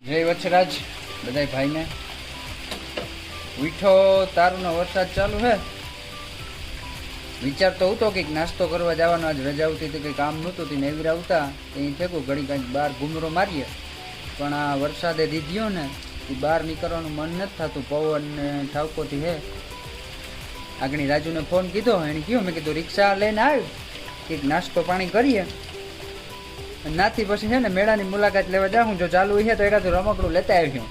જય વછરાજ બધાય ભાઈને ઉઠો તારુંનો વરસાદ ચાલુ હે વિચાર તો હતો કંઈક નાસ્તો કરવા જવાનો આજ રજા આવતી હતી કંઈ કામ નહોતું તી નેવીરા આવતા ત્યાં ફેંકું ઘડી કંઈક બહાર ઘૂમરો મારીએ પણ આ વરસાદે દીધ્યો ને એ બહાર નીકળવાનું મન નથી થતું પવન ને ઠાવકોથી હે આગળ રાજુને ફોન કીધો એને કહ્યું મેં કીધું રિક્ષા લઈને આવ્યું કંઈક નાસ્તો પાણી કરીએ નાથી પછી છે ને મેળાની મુલાકાત લેવા જાઉં જો ચાલુ છે તો એકાદું રમકડું લેતા આવ્યું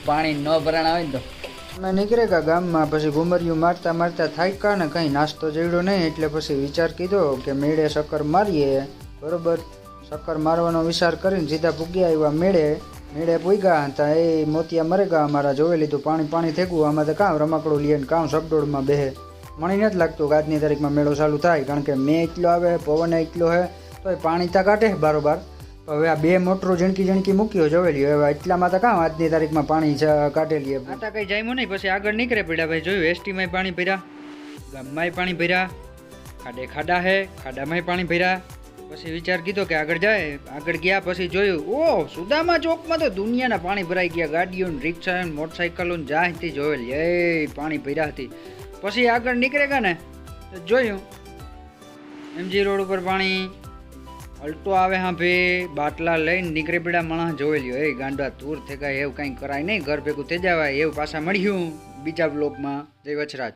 પાણી ન ભરાણ આવે ને તો અમે નીકળે ગયા ગામમાં પછી ઘુમરિયું મારતા મારતા થાક્યા ને કંઈ નાસ્તો જેવડો નહીં એટલે પછી વિચાર કીધો કે મેળે શક્કર મારીએ બરોબર શક્કર મારવાનો વિચાર કરીને સીધા પૂગ્યા આવ્યા મેળે પૂગ્યા હતા એ મોતિયા મરે ગયા અમારા જોઈ લીધું પાણી થેગું આમાં તો કામ રમકડું લઈએ ને કામ સબડોળમાં બેહે મને નથી લાગતું કે આજની તારીખમાં મેળો ચાલુ થાય કારણ કે મેં એટલો આવે પવન એટલો હે તો એ પાણી ત્યાં કાઢે બારોબાર હવે આ બે મોટરો ઝીણકી મૂક્યો જોવેલી હવે એટલામાં તો કામ આજની તારીખમાં પાણી કાઢેલી આટા કંઈ જાય નહીં પછી આગળ નીકળે પડ્યા ભાઈ જોયું એસટીમાંય પાણી ભર્યા ગામમાંય પાણી ભર્યા ખાડા હે ખાડામાંય પાણી ભર્યા પછી વિચાર કીધો કે આગળ જાય આગળ ગયા પછી જોયું ઓહ સુદામા ચોકમાં તો દુનિયાના પાણી ભરાઈ ગયા ગાડીઓ રિક્ષા મોટરસાઇકલો જાયથી જોયેલી એ પાણી ભર્યા હતી પછી આગળ નીકળે ગયા ને તો જોયું એમજી રોડ ઉપર પાણી અલ્ટો આવે હા ભાઈ બાટલા લઈને નીકળી પડ્યા માણસ જોઈ લ્યો એ ગાંડા તૂર થઈ ગયા એવું કંઈ કરાય નહીં ઘર ભેગું થઈ જવાય એવું પાછા મળ્યું બીજા બ્લોગમાં જય વછરાજ.